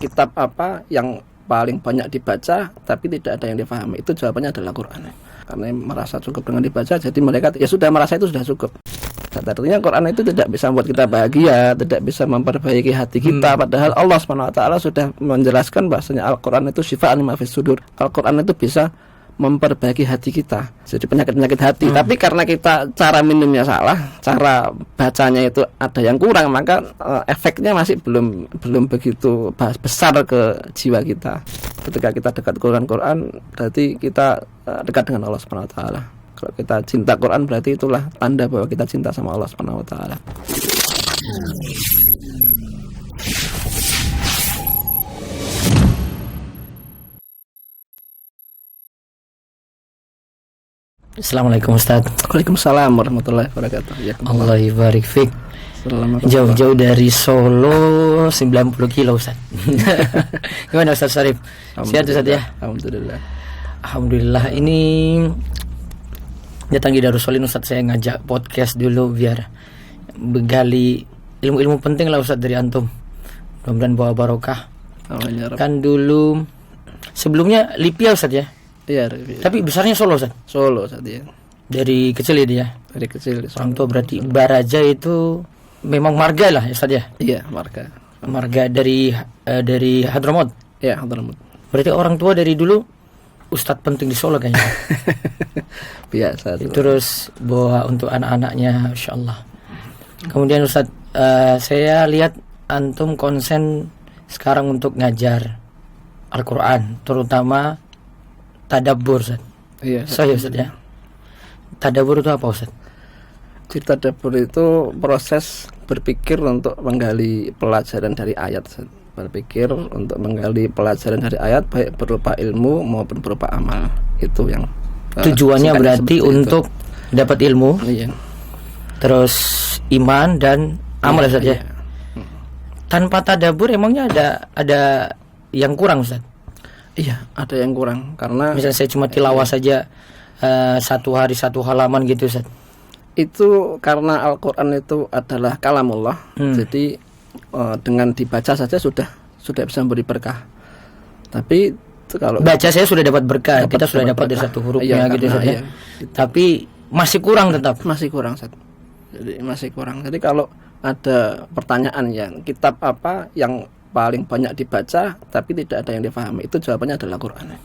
kitab apa yang paling banyak dibaca tapi tidak ada yang difahami? Itu jawabannya adalah Quran. Karena merasa cukup dengan dibaca, jadi mereka ya sudah merasa itu sudah cukup. Artinya Quran itu tidak bisa membuat kita bahagia, tidak bisa memperbaiki hati kita. Padahal Allah SWT sudah menjelaskan bahasanya Al-Quran itu syifa'an lima fis sudur. Al-Quran itu bisa memperbaiki hati kita, jadi penyakit-penyakit hati. Tapi karena kita cara minumnya salah, cara bacanya itu ada yang kurang, maka efeknya masih belum begitu besar ke jiwa kita. Ketika kita dekat Quran, berarti kita dekat dengan Allah SWT. Kalau kita cinta Quran, berarti itulah tanda bahwa kita cinta sama Allah SWT. Assalamualaikum Ustaz. Waalaikumsalam warahmatullahi wabarakatuh. Ya, Allah barik fik. Jauh-jauh dari Solo 90 kilo Ustaz. Gimana Ustaz Syarif? Sehat Ustaz ya? Alhamdulillah. Ini datang di Darussolin Ustaz, saya ngajak podcast dulu biar begali ilmu-ilmu penting lah Ustaz dari antum. Mudah-mudahan bawa barokah. Kan dulu sebelumnya Lipia Ustaz ya? Iya, tapi besarnya Solo Ustaz. Solo Ustaz ya. Dari kecil ya? Dari kecil. Orang tua berarti Baraja itu memang marga lah ya Ustaz ya? Iya, marga. Marga dari Hadramaut. Iya, Hadramaut. Berarti orang tua dari dulu ustadz penting di Solo kayaknya. Biasa. Terus bawa untuk anak-anaknya, insyaallah. Kemudian Ustaz, saya lihat antum konsen sekarang untuk ngajar Al-Quran, terutama tadabbur Ustaz. Iya. Saya Ustaz ya. Tadabbur itu apa Ustaz? Tadabbur itu proses berpikir untuk menggali pelajaran dari ayat Ustaz. Berpikir untuk menggali pelajaran dari ayat baik berupa ilmu maupun berupa amal. Itu yang tujuannya berarti untuk dapat ilmu. Iya. Terus iman dan amal Ustaz ya. Tanpa tadabbur emangnya ada yang kurang Ustaz? Iya, ada yang kurang karena misalnya saya cuma tilawah saja satu hari satu halaman gitu Ustaz. Itu karena Al-Quran itu adalah kalamullah. Jadi dengan dibaca saja sudah bisa memberi berkah. Tapi kalau baca saya sudah dapat berkah, kita sudah dapat dari satu hurufnya gitu Ustaz ya. Tapi masih kurang tetap. Masih kurang Ustaz. Jadi masih kurang. Jadi kalau ada pertanyaan yang kitab apa yang paling banyak dibaca tapi tidak ada yang difahami, itu jawabannya adalah Quran.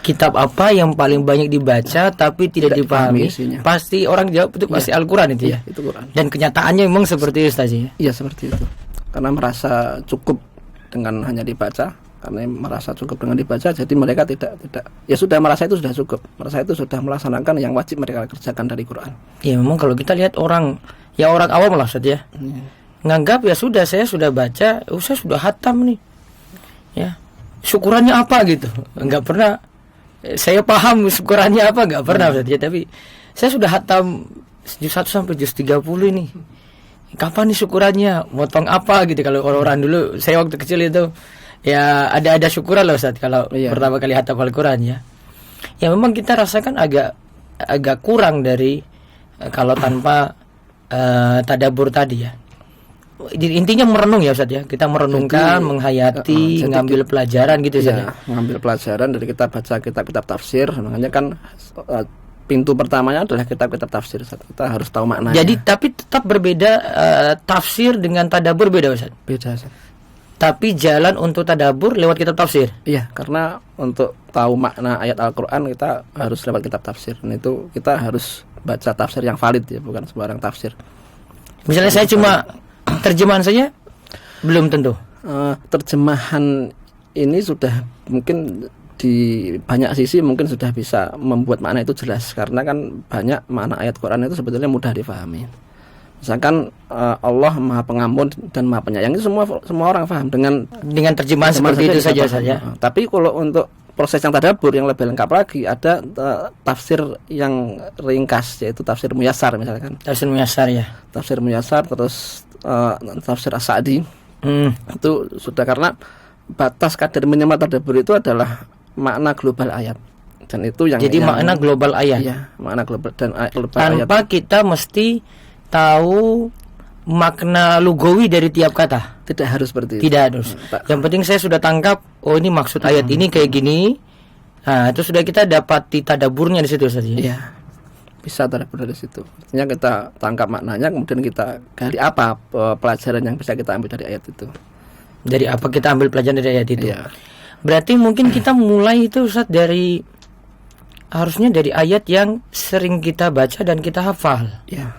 Kitab apa yang paling banyak dibaca tapi tidak dipahami? Pasti orang jawab itu pasti Al-Quran itu ya. Itu Quran. Dan kenyataannya memang seperti itu Ustaz ya. Iya, seperti itu. Karena merasa cukup dengan hanya dibaca, karena merasa cukup dengan dibaca, jadi mereka tidak ya sudah merasa itu sudah cukup. Merasa itu sudah melaksanakan yang wajib mereka kerjakan dari Quran. Ya memang kalau kita lihat orang awam lah Ustaz ya. Nganggap ya sudah, saya sudah baca, saya sudah hatam nih ya, syukurannya apa gitu, nggak pernah saya paham syukurannya apa, nggak pernah Ustaz ya. Tapi saya sudah hatam juz 1 sampai juz 30 ini, kapan nih syukurannya, motong apa gitu. Kalau orang dulu, saya waktu kecil itu ya ada syukuran lah Ustaz kalau pertama kali hatam Al-Quran ya. Ya memang kita rasakan agak kurang dari kalau tanpa tadabbur tadi ya. Intinya merenung ya Ustaz ya. Kita merenungkan, menghayati, ngambil pelajaran gitu Ustaz ya. Ngambil pelajaran dari kita baca kitab-kitab tafsir. Makanya kan pintu pertamanya adalah kitab-kitab tafsir Ustaz. Kita harus tahu maknanya. Jadi tapi tetap berbeda, tafsir dengan tadabbur beda Ustaz. Beda Ustaz. Tapi jalan untuk tadabbur lewat kitab tafsir. Iya, karena untuk tahu makna ayat Al-Quran kita harus lewat kitab tafsir. Dan itu kita harus baca tafsir yang valid ya, bukan sembarang tafsir. Misalnya saya cuma terjemahan saja belum tentu. Terjemahan ini sudah mungkin di banyak sisi mungkin sudah bisa membuat makna itu jelas, karena kan banyak makna ayat Quran itu sebetulnya mudah difahami. Misalkan Allah Maha Pengampun dan Maha Penyayang, itu semua orang paham dengan terjemahan seperti itu saja. Tapi kalau untuk proses yang tadabbur yang lebih lengkap lagi, ada tafsir yang ringkas, yaitu tafsir Muyassar misalkan. Tafsir Muyassar ya. Tafsir Muyassar, terus tafsir As-Sa'di. Itu sudah, karena batas kadar minimal tadabbur itu adalah makna global ayat. Dan itu yang makna global ayat. Iya, makna global dan global tanpa ayat. Kita mesti tahu makna lugawi dari tiap kata. Tidak harus seperti itu. Tidak harus. Yang penting saya sudah tangkap, oh ini maksud ayat ini kayak gini. Nah, itu sudah kita dapati tadaburnya di situ saja. Iya. Bisa tadabur dari situ. Artinya kita tangkap maknanya, kemudian kita gali apa pelajaran yang bisa kita ambil dari ayat itu. Dari apa kita ambil pelajaran dari ayat itu? Iya. Berarti mungkin kita mulai itu Ustaz harusnya dari ayat yang sering kita baca dan kita hafal. Iya.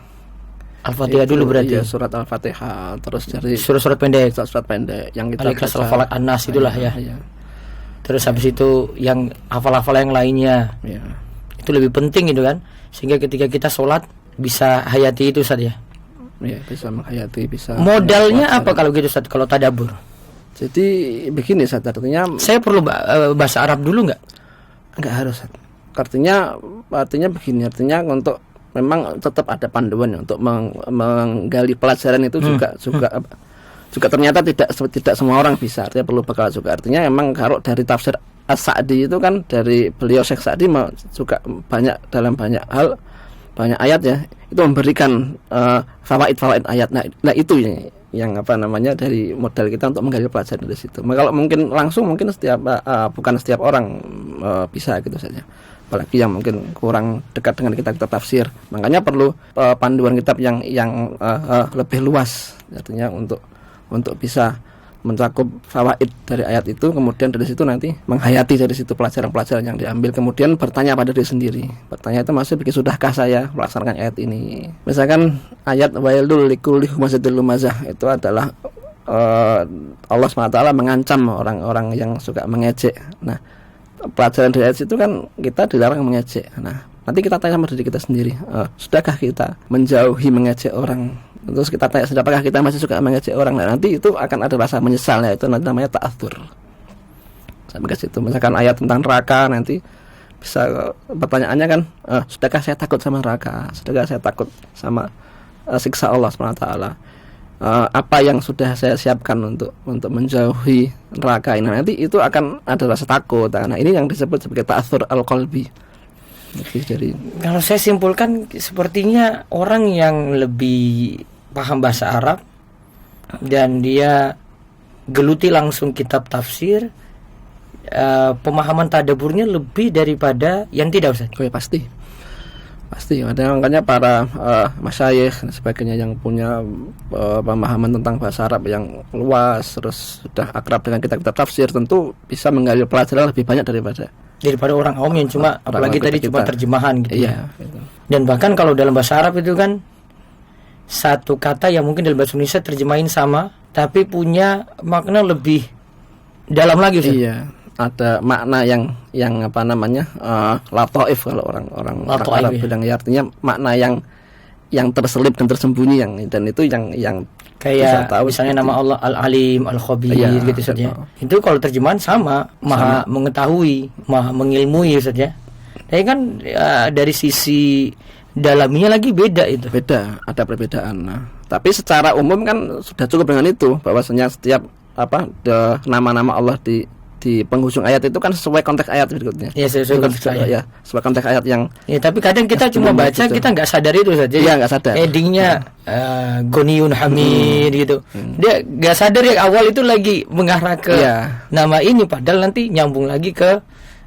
Al-Fatihah dulu berarti. Iya, surat Al-Fatihah, terus dari surat-surat pendek. Surat pendek yang kita Al-Ikhlas, Al-Falaq, An-Nas itulah ya. Iya. Terus habis itu yang hafal-hafal yang lainnya. Iya. Itu lebih penting gitu kan. Sehingga ketika kita sholat bisa hayati itu Ustaz ya. Iya, bisa menghayati, bisa. Modalnya apa kalau gitu Ustaz, kalau tadabbur? Jadi begini Ustaz, artinya saya perlu bahasa Arab dulu nggak? Nggak harus Ustaz. Artinya begini, artinya untuk memang tetap ada panduan untuk menggali pelajaran itu juga ternyata tidak semua orang bisa, artinya perlu bekal juga. Artinya memang kalau dari tafsir As-Sa'di itu kan, dari beliau Syekh Sa'di juga banyak dalam banyak hal, banyak ayat ya, itu memberikan fawaid ayat. Nah itu yang dari modal kita untuk menggali pelajaran dari situ. Kalau mungkin langsung mungkin bukan setiap orang bisa gitu saja. Apalagi yang mungkin kurang dekat dengan kitab-kitab tafsir. Makanya perlu panduan kitab yang lebih luas, artinya untuk bisa mencakup fawaid dari ayat itu, kemudian dari situ nanti menghayati dari situ pelajaran-pelajaran yang diambil, kemudian bertanya pada diri sendiri. Bertanya itu masih bikin, sudahkah saya melaksanakan ayat ini? Misalkan ayat wailul likulli humazatil lumazah itu adalah Allah SWT mengancam orang-orang yang suka mengejek. Nah, pelajaran dari ayat itu kan kita dilarang mengejek. Nah, nanti kita tanya sama diri kita sendiri, sudahkah kita menjauhi mengejek orang? Terus kita tanya, apakah kita masih suka mengejek orang? Nah, nanti itu akan ada rasa menyesalnya, itu nanti namanya ta'atsur. Sampai ke situ. Misalkan ayat tentang neraka, nanti bisa pertanyaannya kan, sudahkah saya takut sama neraka? Sudahkah saya takut sama siksa Allah SWT? Apa yang sudah saya siapkan untuk menjauhi neraka ini? Nanti itu akan ada rasa takut. Nah, ini yang disebut sebagai ta'atsur al-qalbi. Jadi, kalau saya simpulkan, sepertinya orang yang lebih paham bahasa Arab dan dia geluti langsung kitab tafsir, pemahaman tadabburnya lebih daripada yang tidak, Ustaz. Oh ya, pasti ada, makanya para masyayikh dan sebagainya yang punya pemahaman tentang bahasa Arab yang luas, terus sudah akrab dengan kitab-kitab tafsir, tentu bisa menggali pelajaran lebih banyak daripada orang awam yang cuma apalagi tadi cuma terjemahan gitu. Iya, gitu. Dan bahkan kalau dalam bahasa Arab itu kan satu kata yang mungkin dalam bahasa Indonesia terjemahin sama tapi punya makna lebih dalam lagi, Ustaz. Iya, ada makna yang lataif kalau orang Arab bilang, ya, artinya makna yang terselip dan tersembunyi, dan itu yang kayak misalnya nama Allah Al-Alim, Al-Khabir, gitu saja. Itu kalau terjemahan sama, Maha mengetahui, Maha mengilmui, Ustaz ya. Tapi kan dari sisi dalamnya lagi beda itu. Beda, ada perbedaan. Nah, tapi secara umum kan sudah cukup dengan itu, bahwasanya setiap nama-nama Allah di penghujung ayat itu kan sesuai konteks ayat berikutnya. Iya, sesuai konteks ayat. Ya, sesuai konteks ayat yang. Ya, tapi kadang kita cuma baca, kita nggak sadar itu saja. Iya, nggak sadar. Headingnya Goniun Hamid gitu. Dia nggak sadar ya awal itu lagi mengarah ke nama ini, padahal nanti nyambung lagi ke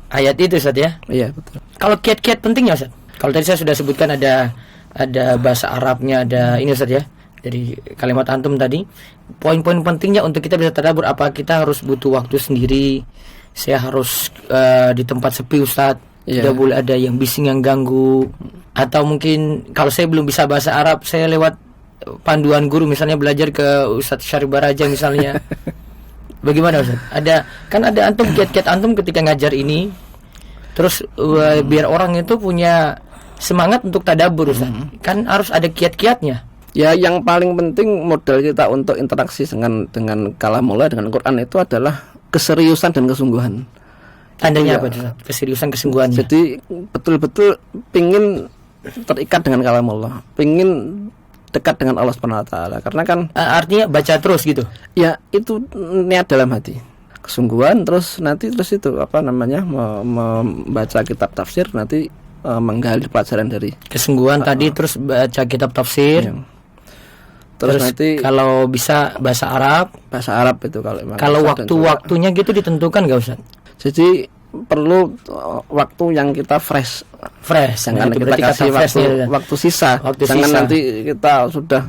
ayat itu, Ustaz ya. Iya, betul. Kalau kiat-kiat pentingnya, Ustaz. Kalau tadi saya sudah sebutkan ada bahasa Arabnya, ada ini, Ustaz ya. Dari kalimat antum tadi, poin-poin pentingnya untuk kita bisa tadabbur, apa kita harus butuh waktu sendiri, saya harus di tempat sepi, Ustaz, tidak boleh ada yang bising yang ganggu, atau mungkin kalau saya belum bisa bahasa Arab, saya lewat panduan guru, misalnya belajar ke Ustaz Syarif Baraja misalnya. Bagaimana, Ustaz? Ada antum kiat-kiat antum ketika ngajar ini, terus biar orang itu punya semangat untuk tadabbur, Ustaz. Kan harus ada kiat-kiatnya. Ya, yang paling penting modal kita untuk interaksi dengan kalamullah, dengan Quran itu adalah keseriusan dan kesungguhan. Tandanya apa itu? Keseriusan, kesungguhannya. Jadi betul-betul pingin terikat dengan kalamullah, pingin dekat dengan Allah Subhanahu wa taala. Karena kan artinya baca terus gitu. Ya, itu niat dalam hati. Kesungguhan, terus itu membaca kitab tafsir, nanti menggali pelajaran dari kesungguhan tadi, terus baca kitab tafsir. Terus nanti kalau bisa bahasa Arab itu kalau memang kalau bisa, dan juga waktu-waktunya gitu ditentukan nggak Ustaz? jadi perlu waktu yang kita fresh. Jangan Jangan kita kasih waktu sisa. Jangan sisa. nanti kita sudah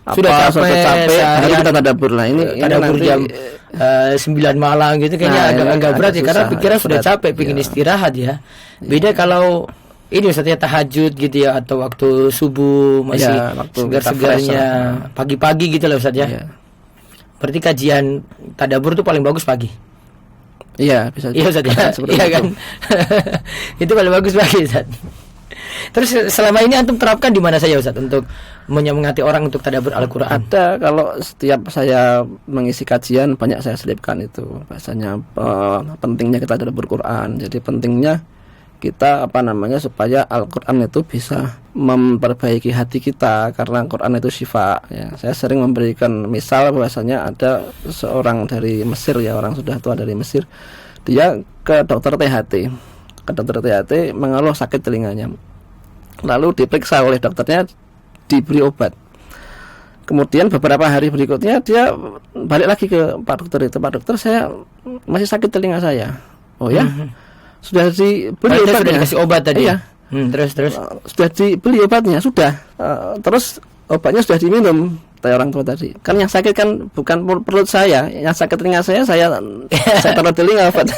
capek baru kita tadabbur lah. Ini tadabbur nanti jam 9 malam gitu kayaknya Nah, agak berat ya, susah, karena pikiran sudah berat. capek, pengen Iya. istirahat ya. Beda kalau ini Ustaz ya, tahajud gitu ya, atau waktu subuh masih Iya, waktu segar-segarnya, kita fresh, pagi-pagi gitu loh Ustaz ya. Iya. Berarti kajian tadabbur tuh paling bagus pagi. Iya, bisa. Iya Ustaz ya. Seperti Iya itu. kan. Itu paling bagus pagi Ustaz. Terus selama ini antum terapkan di mana saja Ustaz untuk menyemangati orang untuk tadabbur Al-Qur'an? Ada, kalau setiap saya mengisi kajian banyak saya selipkan itu bahasanya pentingnya kita tadabbur Quran. Jadi pentingnya kita supaya Al-Quran itu bisa memperbaiki hati kita, karena Quran itu syifa ya. Saya sering memberikan misal bahwasanya ada seorang dari Mesir ya, orang sudah tua dari Mesir, dia ke dokter THT mengeluh sakit telinganya, lalu diperiksa oleh dokternya, diberi obat. Kemudian beberapa hari berikutnya dia balik lagi ke Pak Dokter, saya masih sakit telinga saya. Oh ya, sudah dibeli obatnya. Sudah dikasih obat tadi. Iya. Terus sudah dibeli obatnya, sudah. Terus obatnya sudah diminum. Kata orang tua tadi, kan yang sakit kan bukan perut saya, yang sakit telinga saya taruh telinga obat.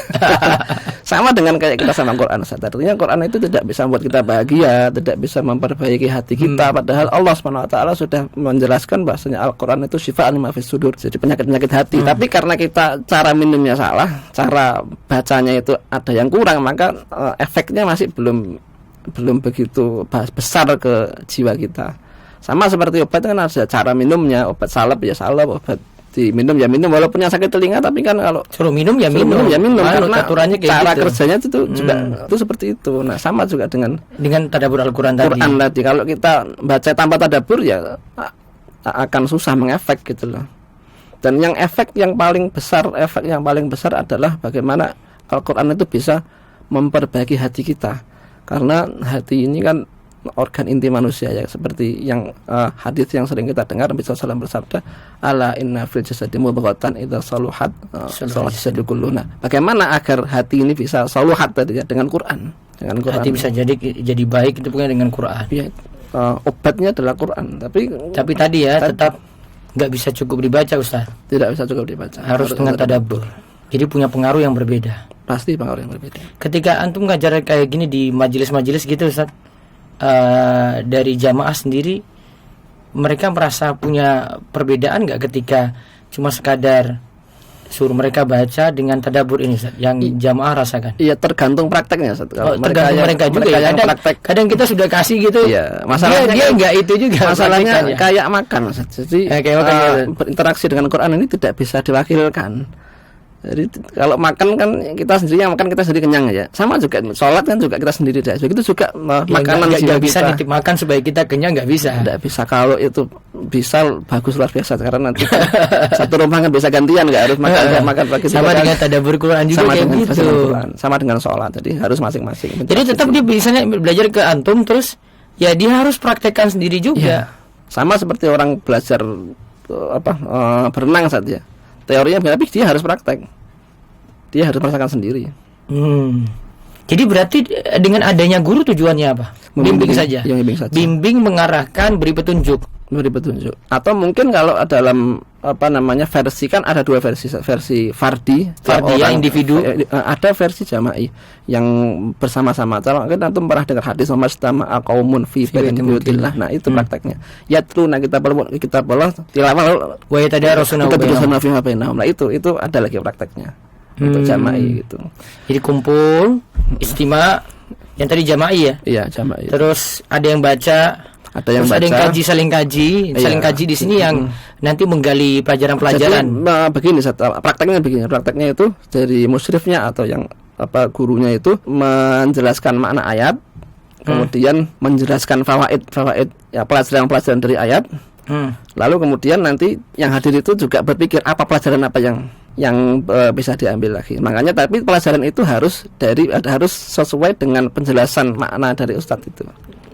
Sama dengan kayak kita sama Quran. Artinya Quran itu tidak bisa membuat kita bahagia, tidak bisa memperbaiki hati kita, padahal Allah SWT sudah menjelaskan bahwasanya Al-Quran itu syifa'an lima fis sudur, jadi penyakit-penyakit hati. Tapi karena kita cara minumnya salah, cara bacanya itu ada yang kurang, maka efeknya masih belum begitu besar ke jiwa kita. Sama seperti obat kan ada cara minumnya, obat salep ya salep, obat diminum ya minum, walaupun yang sakit telinga, tapi kan kalau suruh minum ya minum, karena aturannya kayak cara gitu. kerjanya itu juga itu seperti itu. Nah, sama juga dengan tadabbur Al-Quran tadi. Kalau kita baca tanpa tadabbur ya akan susah mengefek gitu loh. Dan efek yang paling besar adalah bagaimana Al-Quran itu bisa memperbaiki hati kita. Karena hati ini kan organ inti manusia ya, seperti yang hadis yang sering kita dengar, Nabi SAW bersabda, ala inna fil jasadi mudghatan idza saluhat saluhat jasadu kulluh. Bagaimana agar hati ini bisa saluhat tadi ya, dengan Quran. Hati bisa jadi baik itu bukan dengan Quran. Ya, obatnya adalah Quran. Tapi tadi ya tetap nggak bisa cukup dibaca Ustaz. Tidak bisa cukup dibaca. Harus dengan tadabbur. Jadi punya pengaruh yang berbeda. Pasti pengaruh yang berbeda. Ketika antum ngajar kayak gini di majelis-majelis gitu Ustaz, dari jamaah sendiri mereka merasa punya perbedaan nggak ketika cuma sekadar suruh mereka baca dengan tadabbur ini Ustaz, yang jamaah rasakan? Iya, tergantung prakteknya Ustaz. Tergantung mereka juga ya. Kadang kita sudah kasih gitu. Iya, masalahnya dia nggak itu juga. Masalahnya kayak makan Ustaz. Jadi berinteraksi dengan Quran ini tidak bisa diwakilkan. Jadi kalau makan kan kita sendiri yang makan, kita sendiri kenyang ya. Sama juga sholat kan juga kita sendiri aja. Begitu juga makanan nggak bisa nitip makan supaya kita kenyang, nggak bisa. Nggak bisa. Kalau itu bisa bagus luar biasa, karena nanti satu rombongan bisa gantian, nggak harus makan pagi. Sama dengan tadabbur Quran juga kayak gitu. Sama dengan sholat. Jadi harus masing-masing. Jadi tetap dia bisanya belajar ke antum, terus ya dia harus praktekkan sendiri juga. Ya. Sama seperti orang belajar berenang saja. Teorinya tapi dia harus praktek. Dia harus merasakan sendiri. Jadi berarti dengan adanya guru tujuannya apa? Bimbing saja. Bimbing, mengarahkan, beri petunjuk. Atau mungkin kalau dalam versi, kan ada dua versi fardi ya, individu. Ada versi jama'i yang bersama-sama. Kalau mungkin antum pernah dengar hadis Mastama'a qaumun fi baitillah. Nah, itu prakteknya. Yatluna kita boleh tilawah wa yatadarasuna fi bainahum. Nah, itu ada lagi prakteknya untuk jama'i gitu. Jadi kumpul istima yang tadi jama'i ya. Iya, jama'i. Terus ada yang baca, ada yang kaji, saling kaji di sini yang nanti menggali pelajaran-pelajaran. Jadi, begini, prakteknya itu dari musyrifnya atau yang gurunya itu menjelaskan makna ayat, kemudian menjelaskan fawaid ya, pelajaran dari ayat. Lalu kemudian nanti yang hadir itu juga berpikir apa pelajaran apa yang bisa diambil lagi. Makanya tapi pelajaran itu harus sesuai dengan penjelasan makna dari ustadz itu.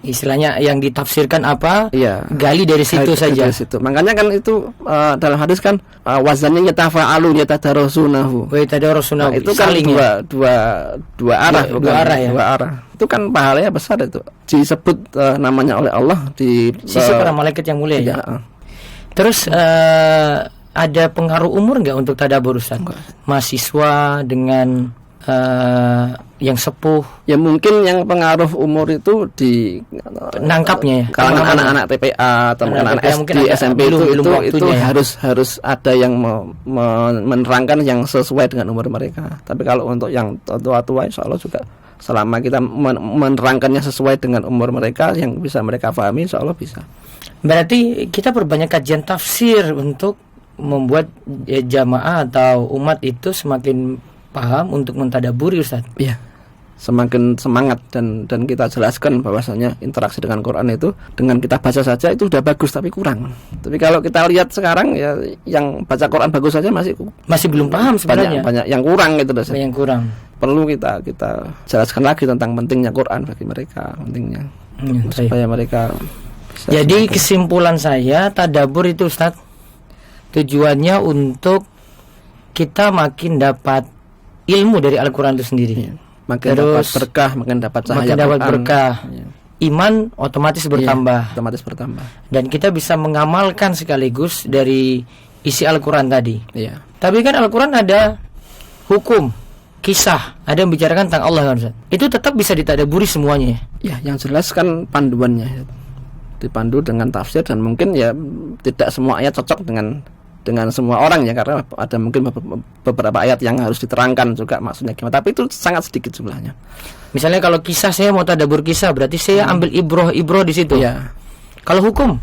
istilahnya yang ditafsirkan apa, Iya. gali dari situ saja. Dari situ. Makanya kan itu dalam hadis kan wazannya yatafa'alu yatadarasunahu. Wa tadarusuna, Nah, itu kan saling ya. dua arah, Dua bukan arah ya. Dua arah. Itu kan pahalanya besar itu. Disebut namanya oleh Allah di Sisi para malaikat yang mulia ya. ya. Terus ada pengaruh umur nggak untuk tadabbur Ustaz? Mahasiswa dengan yang sepuh, Ya mungkin yang pengaruh umur itu di nangkapnya ya. kalangan anak-anak TPA atau anak-anak TPA mungkin SD, agak SMP belum itu waktunya ya. harus ada yang menerangkan yang sesuai dengan umur mereka. Tapi kalau untuk yang tua-tua insya Allah juga selama kita menerangkannya sesuai dengan umur mereka yang bisa mereka pahami, insya Allah bisa. Berarti kita perbanyak kajian tafsir untuk membuat jamaah atau umat itu semakin paham untuk mentadaburi Ustaz. Iya. Semakin semangat dan kita jelaskan bahwasanya interaksi dengan Quran itu dengan kita baca saja itu sudah bagus tapi kurang. Tapi kalau kita lihat sekarang ya yang baca Quran bagus saja masih belum paham sebenarnya. Banyak yang kurang gitu loh. Yang kurang. Perlu kita jelaskan lagi tentang pentingnya Quran bagi mereka, pentingnya supaya mereka bisa. Jadi kesimpulan saya tadabbur itu Ustaz tujuannya untuk kita makin dapat ilmu dari Al-Quran itu sendiri. Ya. Makin dapat berkah, makin dapat cahaya makin dapat Quran. Berkah. Ya. Iman otomatis bertambah. Ya, otomatis bertambah. Dan kita bisa mengamalkan sekaligus dari isi Al-Quran tadi. Ya. Tapi kan Al-Quran ada hukum, kisah, ada yang bicarakan tentang Allah kan Ustaz. Itu tetap bisa ditadaburi semuanya. Ya, yang jelas kan panduannya. Dipandu dengan tafsir dan mungkin ya tidak semua ayat cocok dengan semua orang ya, karena ada mungkin beberapa ayat yang harus diterangkan juga maksudnya gimana, tapi itu sangat sedikit jumlahnya. Misalnya kalau kisah, saya mau tadabbur kisah, berarti saya ambil ibroh di situ. Ya. Kalau hukum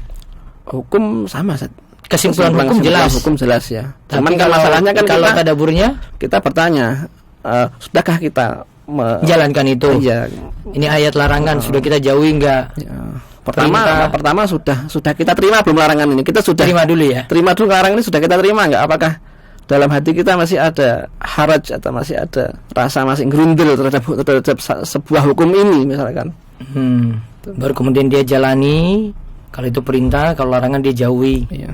sama kesimpulan hukum jelas. Hukum jelas ya. Tapi Cuman kan masalahnya kan kalau tadabburnya kita bertanya, sudahkah kita jalankan itu? Iya. Ini ayat larangan sudah kita jauhi enggak? Ya. Pertama sudah kita terima belum larangan ini? Kita sudah terima dulu ya. Terima dulu larangan ini, sudah kita terima enggak? Apakah dalam hati kita masih ada haraj atau masih ada rasa masih gerundel terhadap sebuah hukum ini misalkan? Baru kemudian dia jalani. Kalau itu perintah, kalau larangan dia jauhi. Iya.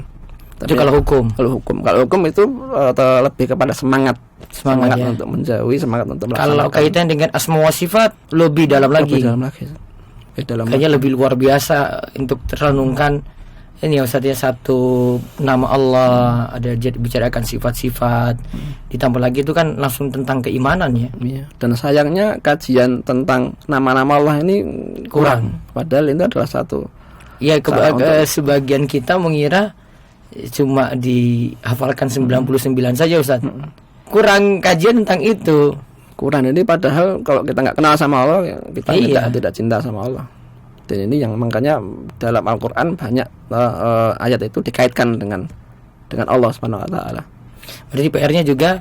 Itu kalau hukum. Kalau hukum itu lebih kepada semangat ya. Untuk menjauhi, semangat untuk melaksanakan. Kalau kaitan dengan asma wa sifat lebih dalam lagi. Kayaknya lebih luar biasa untuk terrenungkan. Ini ya Ustaz ya, satu nama Allah, ada bicarakan sifat-sifat. Ditambah lagi itu kan langsung tentang keimanan ya. Iya. Dan sayangnya kajian tentang nama-nama Allah ini kurang. Padahal itu adalah satu. Ya, sebagian kita mengira cuma dihafalkan 99 saja Ustaz. Kurang kajian tentang itu. Kurang ini, padahal kalau kita nggak kenal sama Allah, kita tidak cinta sama Allah. Dan ini yang makanya dalam Al-Quran banyak ayat itu dikaitkan dengan Allah Subhanahu Wa Taala. Berarti PR-nya juga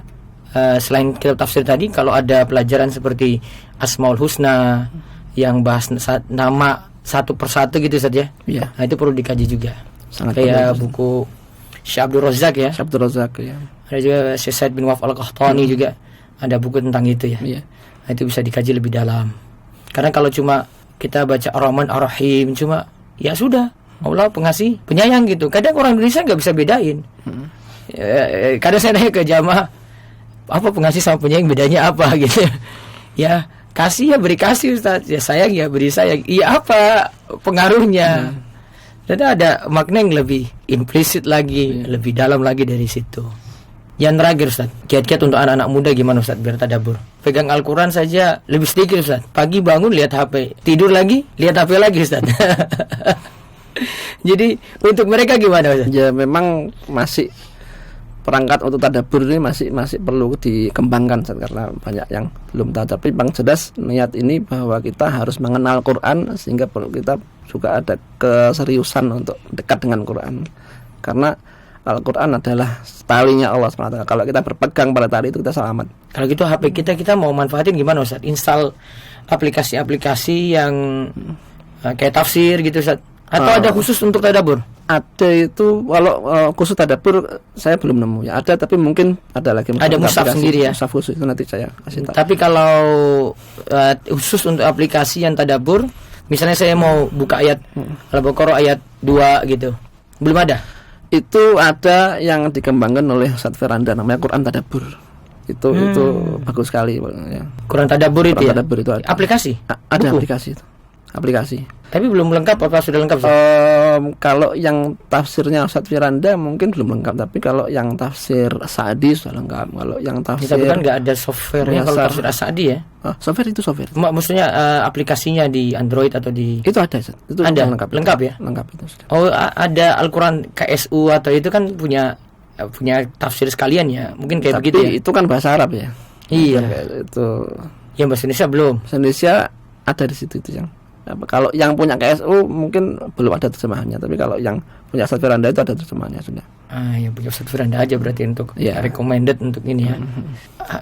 selain kitab tafsir tadi, kalau ada pelajaran seperti Asmaul Husna yang bahas nama satu persatu gitu saja, ya. Nah itu perlu dikaji juga. Sangat kayak buku Syekh Abdul Razak ya. Syekh Abdul Razak ya. Ada juga Syekh Said bin Waf Al-Qahtani juga. Ada buku tentang itu ya. Nah, itu bisa dikaji lebih dalam. Karena kalau cuma kita baca Ar-Rahman Ar-Rahim cuma ya sudah, Allah pengasih, penyayang gitu. Kadang orang Indonesia nggak bisa bedain. Kadang saya nanya ke jamaah, apa pengasih sama penyayang bedanya apa gitu. Ya kasih ya beri kasih Ustaz, ya sayang ya beri sayang. Iya apa pengaruhnya? Dan ada makna yang lebih implisit lagi, lebih dalam lagi dari situ. Yang terakhir Ustaz, kiat-kiat untuk anak-anak muda gimana Ustaz biar tadabbur? Pegang Al-Quran saja lebih sedikit Ustaz. Pagi bangun lihat HP, tidur lagi lihat HP lagi Ustaz. Jadi untuk mereka gimana Ustaz? Ya memang masih perangkat untuk tadabbur ini masih perlu dikembangkan Ustaz, karena banyak yang belum tahu. Tapi bang jelas niat ini bahwa kita harus mengenal Quran, sehingga perlu kita juga ada keseriusan untuk dekat dengan Quran. Karena Al-Quran adalah talinya Allah SWT. Kalau kita berpegang pada tali itu kita selamat. Kalau gitu HP kita mau manfaatin gimana Ustaz? Install aplikasi-aplikasi yang kayak tafsir gitu Ustaz? Atau ada khusus untuk tadabbur? Ada itu, kalau khusus tadabbur saya belum nemu ya. Ada, tapi mungkin ada lagi. Ada mushaf sendiri ya? Mushaf khusus itu nanti saya kasih tahu. Tapi kalau khusus untuk aplikasi yang tadabbur, Misalnya saya mau buka ayat Al-Baqarah ayat 2 gitu. Belum ada. Itu ada yang dikembangkan oleh Ustaz Firanda, namanya Quran Tadabbur. Itu bagus sekali ya. Quran Tadabbur itu Quran ya. Tadabbur itu ada. Aplikasi. Ada Buku? aplikasi itu. Aplikasi. Tapi belum lengkap apa sudah lengkap? Kalau yang tafsirnya Ustaz Firanda mungkin belum lengkap, tapi kalau yang tafsir Sa'di sudah lengkap. Kalau yang tafsir Tapi kan nggak ada softwarenya kalau tafsir As-Sa'di ya. Software itu software. Maksudnya aplikasinya di Android atau di Itu ada, Ustaz. Itu ada lengkap. lengkap ya. Lengkap itu sudah. Oh, ada Al-Quran KSU atau itu kan punya tafsir sekalian ya. Mungkin kayak Tapi begitu ya. itu kan bahasa Arab ya. Iya. Itu Yang bahasa Indonesia belum. bahasa Indonesia ada di situ itu yang. Kalau yang punya KSU mungkin belum ada terjemahannya, tapi kalau yang punya Ustaz Firanda itu ada terjemahannya sudah. Yang punya Ustaz Firanda aja berarti untuk Iya. recommended untuk ini ya.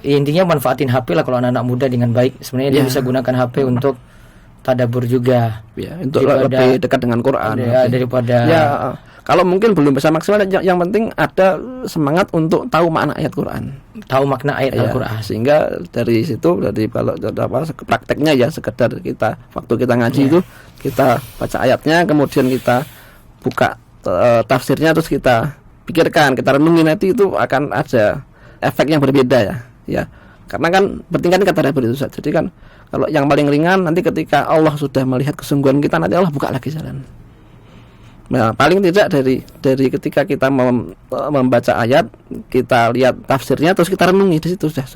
Intinya manfaatin HP lah kalau anak-anak muda dengan baik. Sebenarnya dia bisa gunakan HP untuk tadabbur juga. Ya, untuk Daripada- lebih dekat dengan Quran. daripada Ya, kalau mungkin belum bisa maksimal, yang penting ada semangat untuk tahu makna ayat Quran. tahu makna ayat Ya, Al-Quran. sehingga dari situ, dari kalau prakteknya ya sekedar kita waktu kita ngaji itu kita baca ayatnya, kemudian kita buka tafsirnya, terus kita pikirkan, kita renungi, nanti itu akan ada efek yang berbeda ya. Ya, karena kan bertingkat kata tadabbur itu. Jadi kan kalau yang paling ringan nanti ketika Allah sudah melihat kesungguhan kita, nanti Allah buka lagi jalan. Nah, paling tidak dari ketika kita membaca ayat, kita lihat tafsirnya, terus kita renungi di situ sudah.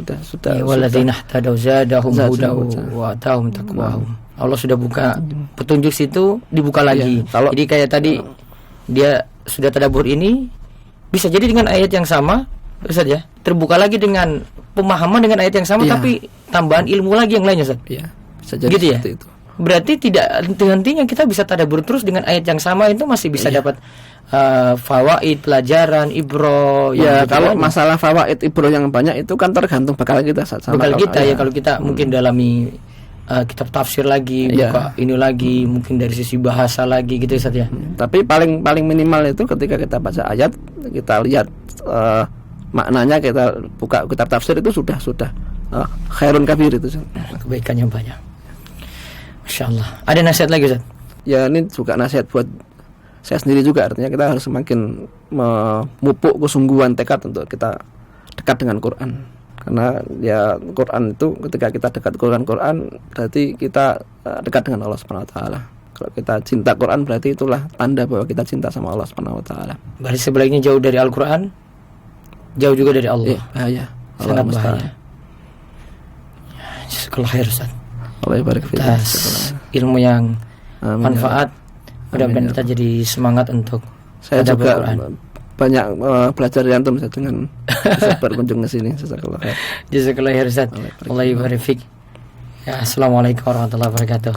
Ya, walladzina ihtadaw zadahum hudaw wa atahum taqwahum. Allah sudah buka petunjuk situ, dibuka lagi. Ya, jadi kayak tadi dia sudah tadabbur ini, bisa jadi dengan ayat yang sama, Ustaz ya, terbuka lagi dengan pemahaman dengan ayat yang sama, Ya. tapi tambahan ilmu lagi yang lainnya, Ustaz. Iya, bisa jadi Gitu ya? seperti itu. Berarti tidak henti-hentinya kita bisa tadabbur terus dengan ayat yang sama, itu masih bisa dapat fawaid, pelajaran, ibro. Ya, gitu kalau aja. masalah fawaid ibro yang banyak itu kan tergantung bakal kita sama Bekal kita ya. ya kalau kita mungkin dalami kitab tafsir lagi, Iya. buka ini lagi, mungkin dari sisi bahasa lagi gitu Ustaz ya. Tapi paling minimal itu ketika kita baca ayat, kita lihat maknanya, kita buka kitab tafsir, itu sudah khairun kabir itu. Kebaikannya banyak. Masya Allah. Ada nasihat lagi Ustaz? Ya, ini juga nasihat buat saya sendiri juga, artinya kita harus semakin memupuk kesungguhan tekad untuk kita dekat dengan Quran. Karena ya Quran itu, ketika kita dekat dengan Quran berarti kita dekat dengan Allah Subhanahu wa taala. Kalau kita cinta Quran berarti itulah tanda bahwa kita cinta sama Allah Subhanahu wa taala. Berarti sebaliknya jauh dari Al-Quran, jauh juga dari Allah. Bahaya. Sangat bahaya. Jazakallahu khair Ustaz. Allah barik fiik. Atas ilmu yang manfaat. Mudah-mudahan kita jadi semangat untuk Saya tadabbur juga Quran. banyak belajar dari antum dengan bisa berkunjung ke sini. Jazakallahu khair. Jazakallahu khair Ustaz. Allah barik fiik. Ya, assalamualaikum warahmatullahi wabarakatuh.